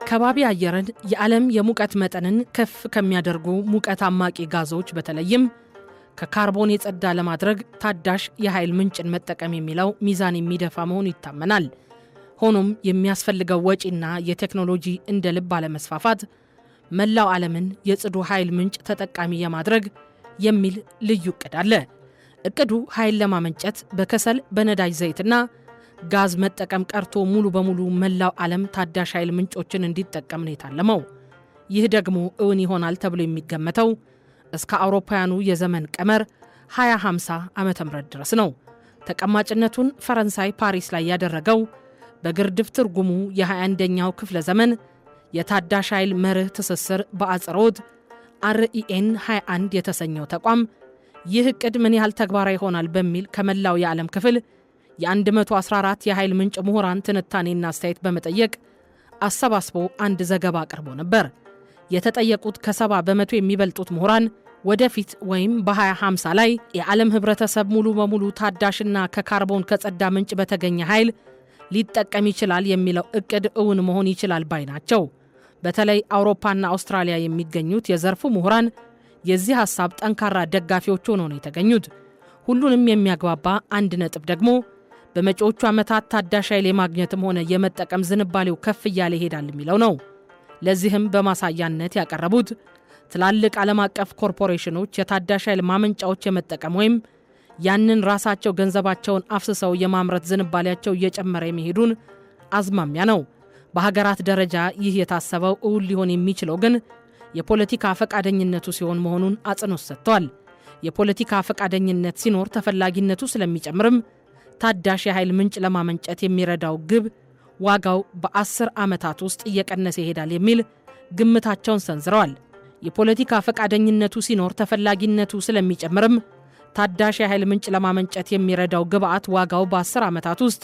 የከባቢ አየርን የዓለም የሙቀት መጠንን ከፍ ከሚያደርጉ ሙቀት አማቂ ጋዞች በተለይም ከካርቦን የጸዳ ለማድረግ ታዳሽ የኃይል ምንጭን መጠቀም የሚለው ሚዛን የሚደፋ መሆኑ ይታመናል። ሆኖም የሚያስፈልገው ወጪና የቴክኖሎጂ እንደ ልብ አለመስፋፋት መላው ዓለምን የጽዱ ኃይል ምንጭ ተጠቃሚ የማድረግ የሚል ልዩ እቅድ አለ። እቅዱ ኃይል ለማመንጨት በከሰል በነዳጅ ዘይትና ጋዝ መጠቀም ቀርቶ ሙሉ በሙሉ መላው ዓለም ታዳሽ ኃይል ምንጮችን እንዲጠቀም ነው የታለመው። ይህ ደግሞ እውን ይሆናል ተብሎ የሚገመተው እስከ አውሮፓውያኑ የዘመን ቀመር 2050 ዓመተ ምህረት ድረስ ነው። ተቀማጭነቱን ፈረንሳይ ፓሪስ ላይ ያደረገው በግርድፍ ትርጉሙ የ21ኛው ክፍለ ዘመን የታዳሽ ኃይል መርህ ትስስር በአጽሮት REN 21 የተሰኘው ተቋም ይህ እቅድ ምን ያህል ተግባራዊ ይሆናል በሚል ከመላው የዓለም ክፍል የ114 የኃይል ምንጭ ምሁራን ትንታኔና አስተያየት በመጠየቅ አሰባስቦ አንድ ዘገባ አቅርቦ ነበር። የተጠየቁት ከ70 በመቶ የሚበልጡት ምሁራን ወደፊት ወይም በ2050 ላይ የዓለም ህብረተሰብ ሙሉ በሙሉ ታዳሽና ከካርቦን ከጸዳ ምንጭ በተገኘ ኃይል ሊጠቀም ይችላል የሚለው እቅድ እውን መሆን ይችላል ባይ ናቸው። በተለይ አውሮፓና አውስትራሊያ የሚገኙት የዘርፉ ምሁራን የዚህ ሐሳብ ጠንካራ ደጋፊዎች ሆነው ነው የተገኙት። ሁሉንም የሚያግባባ አንድ ነጥብ ደግሞ በመጪዎቹ ዓመታት ታዳሽ ኃይል የማግኘትም ሆነ የመጠቀም ዝንባሌው ከፍ እያለ ይሄዳል የሚለው ነው። ለዚህም በማሳያነት ያቀረቡት ትላልቅ ዓለም አቀፍ ኮርፖሬሽኖች የታዳሽ ኃይል ማመንጫዎች የመጠቀም ወይም ያንን ራሳቸው ገንዘባቸውን አፍስሰው የማምረት ዝንባሌያቸው እየጨመረ የሚሄዱን አዝማሚያ ነው። በሀገራት ደረጃ ይህ የታሰበው እውን ሊሆን የሚችለው ግን የፖለቲካ ፈቃደኝነቱ ሲሆን መሆኑን አጽንኦት ሰጥቷል። የፖለቲካ ፈቃደኝነት ሲኖር ተፈላጊነቱ ስለሚጨምርም ታዳሽ የኃይል ምንጭ ለማመንጨት የሚረዳው ግብ ዋጋው በ10 ዓመታት ውስጥ እየቀነሰ ይሄዳል የሚል ግምታቸውን ሰንዝረዋል። የፖለቲካ ፈቃደኝነቱ ሲኖር ተፈላጊነቱ ስለሚጨምርም ታዳሽ የኃይል ምንጭ ለማመንጨት የሚረዳው ግብዓት ዋጋው በ10 ዓመታት ውስጥ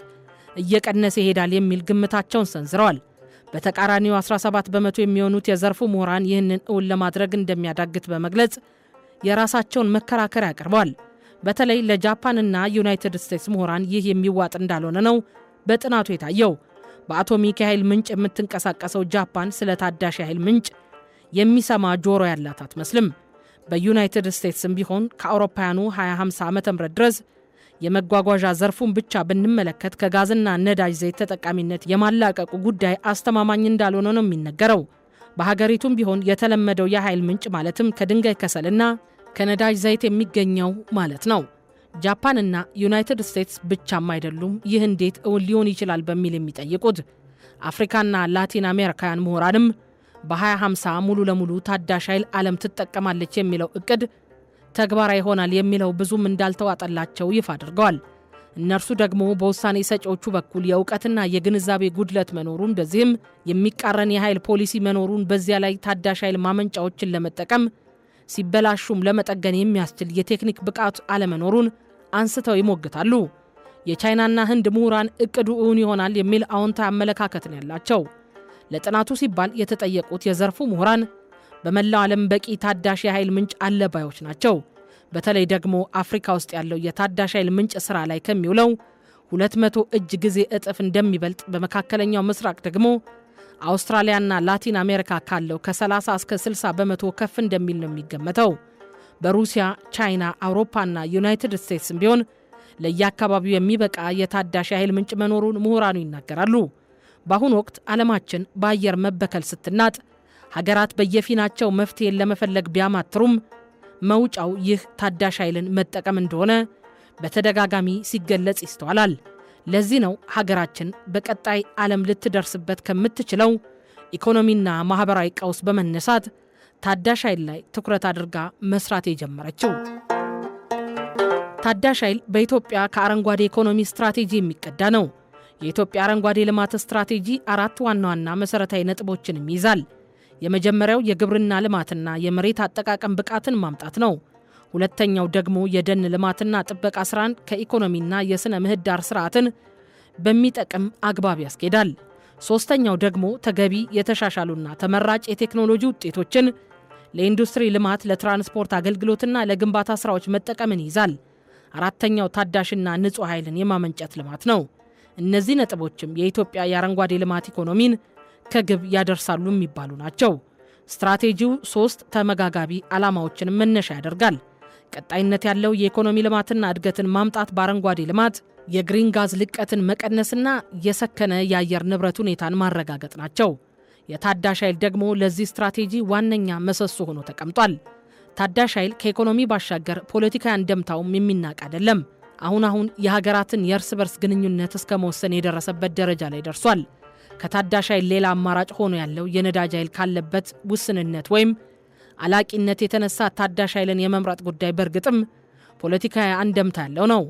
እየቀነሰ ይሄዳል የሚል ግምታቸውን ሰንዝረዋል። በተቃራኒው 17 በመቶ የሚሆኑት የዘርፉ ምሁራን ይህንን እውን ለማድረግ እንደሚያዳግት በመግለጽ የራሳቸውን መከራከሪያ አቅርበዋል። በተለይ ለጃፓንና ዩናይትድ ስቴትስ ምሁራን ይህ የሚዋጥ እንዳልሆነ ነው በጥናቱ የታየው። በአቶሚክ የኃይል ምንጭ የምትንቀሳቀሰው ጃፓን ስለ ታዳሽ የኃይል ምንጭ የሚሰማ ጆሮ ያላት አትመስልም። በዩናይትድ ስቴትስም ቢሆን ከአውሮፓውያኑ 2050 ዓመተ ምህረት ድረስ የመጓጓዣ ዘርፉን ብቻ ብንመለከት ከጋዝና ነዳጅ ዘይት ተጠቃሚነት የማላቀቁ ጉዳይ አስተማማኝ እንዳልሆነ ነው የሚነገረው። በሀገሪቱም ቢሆን የተለመደው የኃይል ምንጭ ማለትም ከድንጋይ ከሰልና ከነዳጅ ዘይት የሚገኘው ማለት ነው። ጃፓንና ዩናይትድ ስቴትስ ብቻም አይደሉም ይህ እንዴት እውን ሊሆን ይችላል በሚል የሚጠይቁት። አፍሪካና ላቲን አሜሪካውያን ምሁራንም በ2050 ሙሉ ለሙሉ ታዳሽ ኃይል ዓለም ትጠቀማለች የሚለው እቅድ ተግባራዊ ይሆናል የሚለው ብዙም እንዳልተዋጠላቸው ይፋ አድርገዋል። እነርሱ ደግሞ በውሳኔ ሰጪዎቹ በኩል የእውቀትና የግንዛቤ ጉድለት መኖሩን፣ በዚህም የሚቃረን የኃይል ፖሊሲ መኖሩን፣ በዚያ ላይ ታዳሽ ኃይል ማመንጫዎችን ለመጠቀም ሲበላሹም ለመጠገን የሚያስችል የቴክኒክ ብቃት አለመኖሩን አንስተው ይሞግታሉ። የቻይናና ህንድ ምሁራን እቅዱ እውን ይሆናል የሚል አዎንታዊ አመለካከት ነው ያላቸው። ለጥናቱ ሲባል የተጠየቁት የዘርፉ ምሁራን በመላው ዓለም በቂ ታዳሽ የኃይል ምንጭ አለ ባዮች ናቸው። በተለይ ደግሞ አፍሪካ ውስጥ ያለው የታዳሽ ኃይል ምንጭ ስራ ላይ ከሚውለው 200 እጅ ጊዜ እጥፍ እንደሚበልጥ፣ በመካከለኛው ምስራቅ ደግሞ አውስትራሊያና ላቲን አሜሪካ ካለው ከ30 እስከ 60 በመቶ ከፍ እንደሚል ነው የሚገመተው። በሩሲያ፣ ቻይና፣ አውሮፓና ዩናይትድ ስቴትስም ቢሆን ለየአካባቢው የሚበቃ የታዳሽ የኃይል ምንጭ መኖሩን ምሁራኑ ይናገራሉ። በአሁኑ ወቅት ዓለማችን በአየር መበከል ስትናጥ ሀገራት በየፊናቸው መፍትሄን ለመፈለግ ቢያማትሩም መውጫው ይህ ታዳሽ ኃይልን መጠቀም እንደሆነ በተደጋጋሚ ሲገለጽ ይስተዋላል። ለዚህ ነው ሀገራችን በቀጣይ ዓለም ልትደርስበት ከምትችለው ኢኮኖሚና ማህበራዊ ቀውስ በመነሳት ታዳሽ ኃይል ላይ ትኩረት አድርጋ መስራት የጀመረችው። ታዳሽ ኃይል በኢትዮጵያ ከአረንጓዴ ኢኮኖሚ ስትራቴጂ የሚቀዳ ነው። የኢትዮጵያ አረንጓዴ ልማት ስትራቴጂ 4 ዋና ዋና መሰረታዊ ነጥቦችንም ይዛል። የመጀመሪያው የግብርና ልማትና የመሬት አጠቃቀም ብቃትን ማምጣት ነው። ሁለተኛው ደግሞ የደን ልማትና ጥበቃ ስራን ከኢኮኖሚና የስነ ምህዳር ስርዓትን በሚጠቅም አግባብ ያስኬዳል። ሶስተኛው ደግሞ ተገቢ የተሻሻሉና ተመራጭ የቴክኖሎጂ ውጤቶችን ለኢንዱስትሪ ልማት፣ ለትራንስፖርት አገልግሎትና ለግንባታ ስራዎች መጠቀምን ይዛል። አራተኛው ታዳሽና ንጹህ ኃይልን የማመንጨት ልማት ነው። እነዚህ ነጥቦችም የኢትዮጵያ የአረንጓዴ ልማት ኢኮኖሚን ከግብ ያደርሳሉ የሚባሉ ናቸው። ስትራቴጂው 3 ተመጋጋቢ ዓላማዎችን መነሻ ያደርጋል። ቀጣይነት ያለው የኢኮኖሚ ልማትና እድገትን ማምጣት በአረንጓዴ ልማት፣ የግሪን ጋዝ ልቀትን መቀነስና የሰከነ የአየር ንብረት ሁኔታን ማረጋገጥ ናቸው። የታዳሽ ኃይል ደግሞ ለዚህ ስትራቴጂ ዋነኛ ምሰሶ ሆኖ ተቀምጧል። ታዳሽ ኃይል ከኢኮኖሚ ባሻገር ፖለቲካዊ አንድምታውም የሚናቅ አይደለም። አሁን የሀገራትን የእርስ በርስ ግንኙነት እስከ መወሰን የደረሰበት ደረጃ ላይ ደርሷል። ከታዳሽ ኃይል ሌላ አማራጭ ሆኖ ያለው የነዳጅ ኃይል ካለበት ውስንነት ወይም አላቂነት የተነሳ ታዳሽ ኃይልን የመምረጥ ጉዳይ በእርግጥም ፖለቲካዊ አንድምታ ያለው ነው።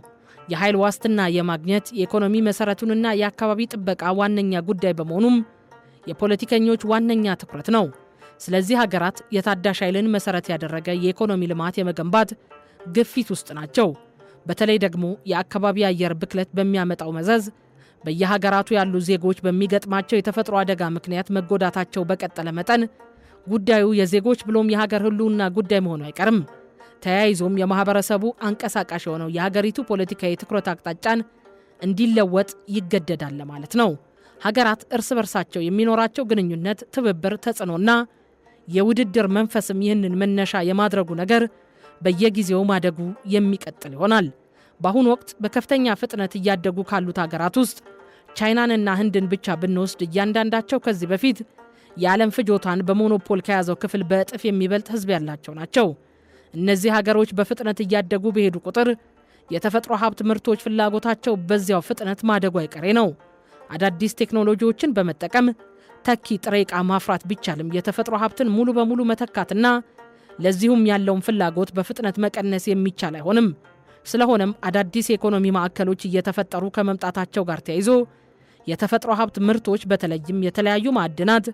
የኃይል ዋስትና የማግኘት የኢኮኖሚ መሰረቱንና የአካባቢ ጥበቃ ዋነኛ ጉዳይ በመሆኑም የፖለቲከኞች ዋነኛ ትኩረት ነው። ስለዚህ ሀገራት የታዳሽ ኃይልን መሰረት ያደረገ የኢኮኖሚ ልማት የመገንባት ግፊት ውስጥ ናቸው። በተለይ ደግሞ የአካባቢ አየር ብክለት በሚያመጣው መዘዝ በየሀገራቱ ያሉ ዜጎች በሚገጥማቸው የተፈጥሮ አደጋ ምክንያት መጎዳታቸው በቀጠለ መጠን ጉዳዩ የዜጎች ብሎም የሀገር ሕልውና ጉዳይ መሆኑ አይቀርም። ተያይዞም የማህበረሰቡ አንቀሳቃሽ የሆነው የሀገሪቱ ፖለቲካዊ ትኩረት አቅጣጫን እንዲለወጥ ይገደዳል ማለት ነው። ሀገራት እርስ በርሳቸው የሚኖራቸው ግንኙነት፣ ትብብር፣ ተጽዕኖና የውድድር መንፈስም ይህንን መነሻ የማድረጉ ነገር በየጊዜው ማደጉ የሚቀጥል ይሆናል። በአሁኑ ወቅት በከፍተኛ ፍጥነት እያደጉ ካሉት ሀገራት ውስጥ ቻይናንና ህንድን ብቻ ብንወስድ እያንዳንዳቸው ከዚህ በፊት የዓለም ፍጆታን በሞኖፖል ከያዘው ክፍል በእጥፍ የሚበልጥ ህዝብ ያላቸው ናቸው። እነዚህ ሀገሮች በፍጥነት እያደጉ በሄዱ ቁጥር የተፈጥሮ ሀብት ምርቶች ፍላጎታቸው በዚያው ፍጥነት ማደጉ አይቀሬ ነው። አዳዲስ ቴክኖሎጂዎችን በመጠቀም ተኪ ጥሬ ዕቃ ማፍራት ቢቻልም የተፈጥሮ ሀብትን ሙሉ በሙሉ መተካትና ለዚሁም ያለውን ፍላጎት በፍጥነት መቀነስ የሚቻል አይሆንም። ስለሆነም አዳዲስ የኢኮኖሚ ማዕከሎች እየተፈጠሩ ከመምጣታቸው ጋር ተያይዞ የተፈጥሮ ሀብት ምርቶች በተለይም የተለያዩ ማዕድናት፣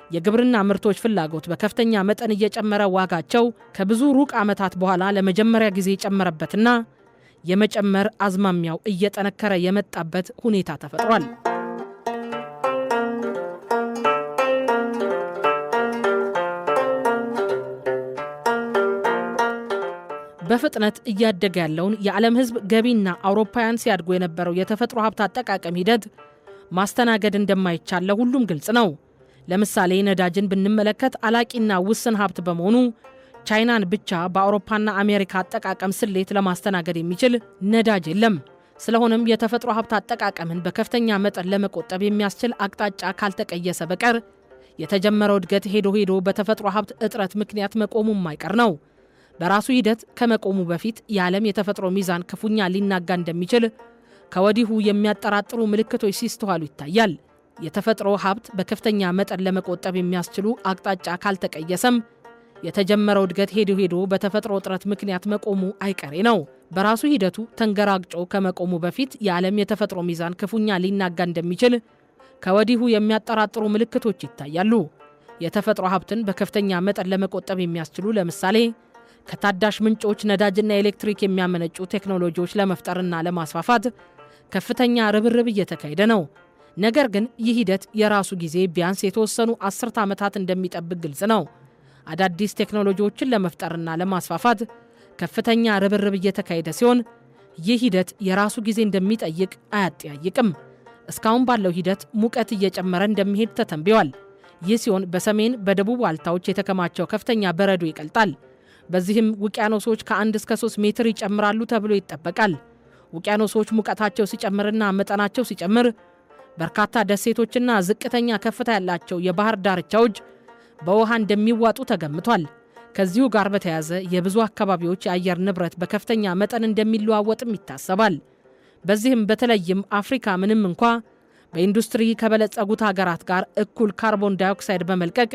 የግብርና ምርቶች ፍላጎት በከፍተኛ መጠን እየጨመረ ዋጋቸው ከብዙ ሩቅ ዓመታት በኋላ ለመጀመሪያ ጊዜ የጨመረበትና የመጨመር አዝማሚያው እየጠነከረ የመጣበት ሁኔታ ተፈጥሯል። በፍጥነት እያደገ ያለውን የዓለም ሕዝብ ገቢና አውሮፓውያን ሲያድጉ የነበረው የተፈጥሮ ሀብት አጠቃቀም ሂደት ማስተናገድ እንደማይቻል ለሁሉም ግልጽ ነው። ለምሳሌ ነዳጅን ብንመለከት አላቂና ውስን ሀብት በመሆኑ ቻይናን ብቻ በአውሮፓና አሜሪካ አጠቃቀም ስሌት ለማስተናገድ የሚችል ነዳጅ የለም። ስለሆነም የተፈጥሮ ሀብት አጠቃቀምን በከፍተኛ መጠን ለመቆጠብ የሚያስችል አቅጣጫ ካልተቀየሰ በቀር የተጀመረው እድገት ሄዶ በተፈጥሮ ሀብት እጥረት ምክንያት መቆሙ የማይቀር ነው። በራሱ ሂደት ከመቆሙ በፊት የዓለም የተፈጥሮ ሚዛን ክፉኛ ሊናጋ እንደሚችል ከወዲሁ የሚያጠራጥሩ ምልክቶች ሲስተዋሉ ይታያል። የተፈጥሮ ሀብት በከፍተኛ መጠን ለመቆጠብ የሚያስችሉ አቅጣጫ ካልተቀየሰም የተጀመረው እድገት ሄዶ በተፈጥሮ እጥረት ምክንያት መቆሙ አይቀሬ ነው። በራሱ ሂደቱ ተንገራግጮ ከመቆሙ በፊት የዓለም የተፈጥሮ ሚዛን ክፉኛ ሊናጋ እንደሚችል ከወዲሁ የሚያጠራጥሩ ምልክቶች ይታያሉ። የተፈጥሮ ሀብትን በከፍተኛ መጠን ለመቆጠብ የሚያስችሉ ለምሳሌ ከታዳሽ ምንጮች ነዳጅና ኤሌክትሪክ የሚያመነጩ ቴክኖሎጂዎች ለመፍጠርና ለማስፋፋት ከፍተኛ ርብርብ እየተካሄደ ነው። ነገር ግን ይህ ሂደት የራሱ ጊዜ ቢያንስ የተወሰኑ 10 ዓመታት እንደሚጠብቅ ግልጽ ነው። አዳዲስ ቴክኖሎጂዎችን ለመፍጠርና ለማስፋፋት ከፍተኛ ርብርብ እየተካሄደ ሲሆን ይህ ሂደት የራሱ ጊዜ እንደሚጠይቅ አያጠያይቅም። እስካሁን ባለው ሂደት ሙቀት እየጨመረ እንደሚሄድ ተተንብዮአል። ይህ ሲሆን በሰሜን በደቡብ ዋልታዎች የተከማቸው ከፍተኛ በረዶ ይቀልጣል። በዚህም ውቅያኖሶች ከ1 እስከ 3 ሜትር ይጨምራሉ ተብሎ ይጠበቃል። ውቅያኖሶች ሙቀታቸው ሲጨምርና መጠናቸው ሲጨምር በርካታ ደሴቶችና ዝቅተኛ ከፍታ ያላቸው የባህር ዳርቻዎች በውሃ እንደሚዋጡ ተገምቷል። ከዚሁ ጋር በተያያዘ የብዙ አካባቢዎች የአየር ንብረት በከፍተኛ መጠን እንደሚለዋወጥም ይታሰባል። በዚህም በተለይም አፍሪካ ምንም እንኳ በኢንዱስትሪ ከበለጸጉት ሀገራት ጋር እኩል ካርቦን ዳይኦክሳይድ በመልቀቅ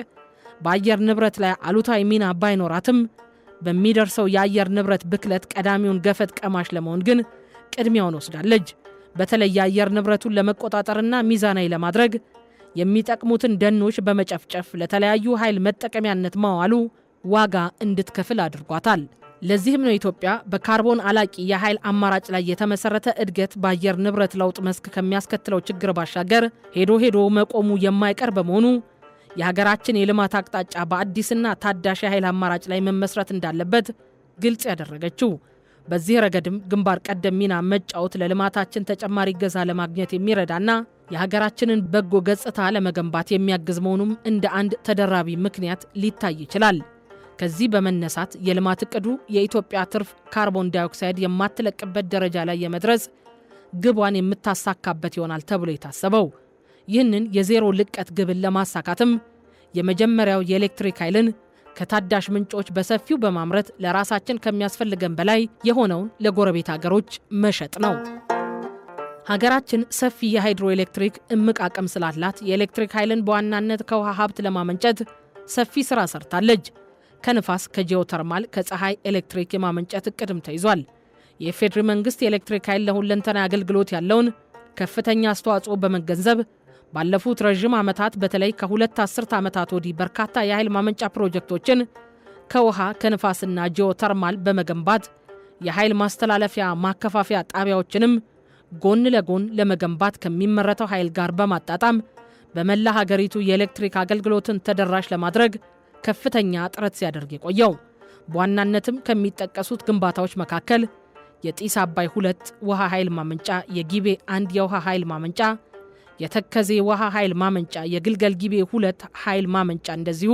በአየር ንብረት ላይ አሉታዊ ሚና ባይኖራትም በሚደርሰው የአየር ንብረት ብክለት ቀዳሚውን ገፈት ቀማሽ ለመሆን ግን ቅድሚያውን ወስዳለች። በተለይ የአየር ንብረቱን ለመቆጣጠርና ሚዛናዊ ለማድረግ የሚጠቅሙትን ደኖች በመጨፍጨፍ ለተለያዩ ኃይል መጠቀሚያነት ማዋሉ ዋጋ እንድትከፍል አድርጓታል። ለዚህም ነው ኢትዮጵያ በካርቦን አላቂ የኃይል አማራጭ ላይ የተመሰረተ እድገት በአየር ንብረት ለውጥ መስክ ከሚያስከትለው ችግር ባሻገር ሄዶ መቆሙ የማይቀር በመሆኑ የሀገራችን የልማት አቅጣጫ በአዲስና ታዳሽ የኃይል አማራጭ ላይ መመስረት እንዳለበት ግልጽ ያደረገችው። በዚህ ረገድም ግንባር ቀደም ሚና መጫወት ለልማታችን ተጨማሪ ገዛ ለማግኘት የሚረዳና የሀገራችንን በጎ ገጽታ ለመገንባት የሚያግዝ መሆኑም እንደ አንድ ተደራቢ ምክንያት ሊታይ ይችላል። ከዚህ በመነሳት የልማት እቅዱ የኢትዮጵያ ትርፍ ካርቦን ዳይኦክሳይድ የማትለቅበት ደረጃ ላይ የመድረስ ግቧን የምታሳካበት ይሆናል ተብሎ የታሰበው። ይህንን የዜሮ ልቀት ግብን ለማሳካትም የመጀመሪያው የኤሌክትሪክ ኃይልን ከታዳሽ ምንጮች በሰፊው በማምረት ለራሳችን ከሚያስፈልገን በላይ የሆነውን ለጎረቤት ሀገሮች መሸጥ ነው። ሀገራችን ሰፊ የሃይድሮ ኤሌክትሪክ እምቅ አቅም ስላላት የኤሌክትሪክ ኃይልን በዋናነት ከውሃ ሀብት ለማመንጨት ሰፊ ስራ ሰርታለች። ከንፋስ፣ ከጂኦተርማል፣ ከፀሐይ ኤሌክትሪክ የማመንጨት እቅድም ተይዟል። የፌዴራል መንግስት የኤሌክትሪክ ኃይል ለሁለንተና አገልግሎት ያለውን ከፍተኛ አስተዋጽኦ በመገንዘብ ባለፉት ረጅም ዓመታት በተለይ ከሁለት አስርት ዓመታት ወዲህ በርካታ የኃይል ማመንጫ ፕሮጀክቶችን ከውሃ ከንፋስና ጂኦተርማል በመገንባት የኃይል ማስተላለፊያ ማከፋፈያ ጣቢያዎችንም ጎን ለጎን ለመገንባት ከሚመረተው ኃይል ጋር በማጣጣም በመላ ሀገሪቱ የኤሌክትሪክ አገልግሎትን ተደራሽ ለማድረግ ከፍተኛ ጥረት ሲያደርግ የቆየው። በዋናነትም ከሚጠቀሱት ግንባታዎች መካከል የጢስ አባይ 2 ውሃ ኃይል ማመንጫ፣ የጊቤ 1 የውሃ ኃይል ማመንጫ፣ የተከዜ ውሃ ኃይል ማመንጫ፣ የግልገል ጊቤ 2 ኃይል ማመንጫ፣ እንደዚሁ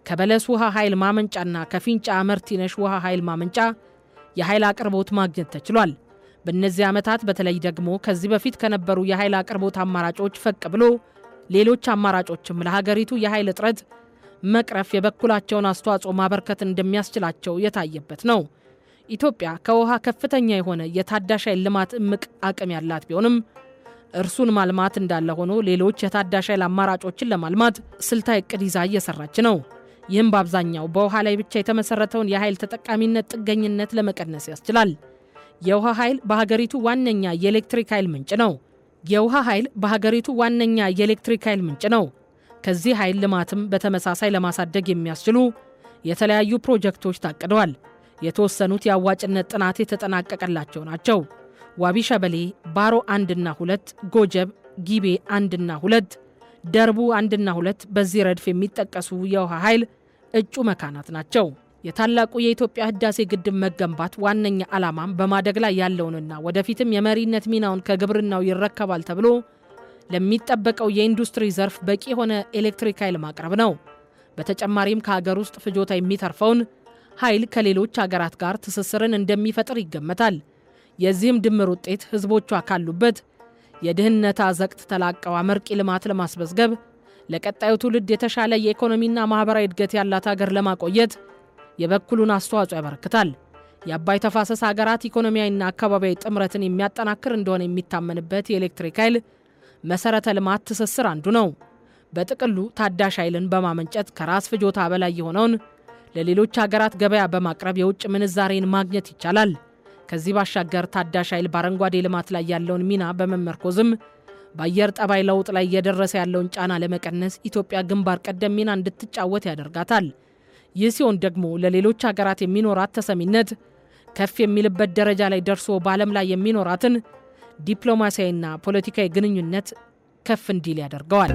ከበለስ ውሃ ኃይል ማመንጫና ከፊንጫ መርቲነሽ ውሃ ኃይል ማመንጫ የኃይል አቅርቦት ማግኘት ተችሏል። በእነዚህ ዓመታት በተለይ ደግሞ ከዚህ በፊት ከነበሩ የኃይል አቅርቦት አማራጮች ፈቅ ብሎ ሌሎች አማራጮችም ለሀገሪቱ የኃይል እጥረት መቅረፍ የበኩላቸውን አስተዋጽኦ ማበርከት እንደሚያስችላቸው የታየበት ነው። ኢትዮጵያ ከውሃ ከፍተኛ የሆነ የታዳሽ ኃይል ልማት እምቅ አቅም ያላት ቢሆንም እርሱን ማልማት እንዳለ ሆኖ ሌሎች የታዳሽ ኃይል አማራጮችን ለማልማት ስልታዊ እቅድ ይዛ እየሰራች ነው። ይህም በአብዛኛው በውሃ ላይ ብቻ የተመሰረተውን የኃይል ተጠቃሚነት ጥገኝነት ለመቀነስ ያስችላል። የውሃ ኃይል በሀገሪቱ ዋነኛ የኤሌክትሪክ ኃይል ምንጭ ነው። ከዚህ ኃይል ልማትም በተመሳሳይ ለማሳደግ የሚያስችሉ የተለያዩ ፕሮጀክቶች ታቅደዋል። የተወሰኑት የአዋጭነት ጥናት የተጠናቀቀላቸው ናቸው። ዋቢ ሸበሌ፣ ባሮ 1ና 2፣ ጎጀብ፣ ጊቤ 1ና 2፣ ደርቡ 1ና 2 በዚህ ረድፍ የሚጠቀሱ የውሃ ኃይል እጩ መካናት ናቸው። የታላቁ የኢትዮጵያ ህዳሴ ግድብ መገንባት ዋነኛ ዓላማም በማደግ ላይ ያለውንና ወደፊትም የመሪነት ሚናውን ከግብርናው ይረከባል ተብሎ ለሚጠበቀው የኢንዱስትሪ ዘርፍ በቂ የሆነ ኤሌክትሪክ ኃይል ማቅረብ ነው። በተጨማሪም ከሀገር ውስጥ ፍጆታ የሚተርፈውን ኃይል ከሌሎች ሀገራት ጋር ትስስርን እንደሚፈጥር ይገመታል። የዚህም ድምር ውጤት ህዝቦቿ ካሉበት የድህነት አዘቅት ተላቀው አመርቂ ልማት ለማስመዝገብ ለቀጣዩ ትውልድ የተሻለ የኢኮኖሚና ማህበራዊ እድገት ያላት ሀገር ለማቆየት የበኩሉን አስተዋጽኦ ያበረክታል። የአባይ ተፋሰስ ሀገራት ኢኮኖሚያዊና አካባቢያዊ ጥምረትን የሚያጠናክር እንደሆነ የሚታመንበት የኤሌክትሪክ ኃይል መሰረተ ልማት ትስስር አንዱ ነው። በጥቅሉ ታዳሽ ኃይልን በማመንጨት ከራስ ፍጆታ በላይ የሆነውን ለሌሎች ሀገራት ገበያ በማቅረብ የውጭ ምንዛሬን ማግኘት ይቻላል። ከዚህ ባሻገር ታዳሽ ኃይል በአረንጓዴ ልማት ላይ ያለውን ሚና በመመርኮዝም በአየር ጠባይ ለውጥ ላይ እየደረሰ ያለውን ጫና ለመቀነስ ኢትዮጵያ ግንባር ቀደም ሚና እንድትጫወት ያደርጋታል። ይህ ሲሆን ደግሞ ለሌሎች ሀገራት የሚኖራት ተሰሚነት ከፍ የሚልበት ደረጃ ላይ ደርሶ በዓለም ላይ የሚኖራትን ዲፕሎማሲያዊና ፖለቲካዊ ግንኙነት ከፍ እንዲል ያደርገዋል።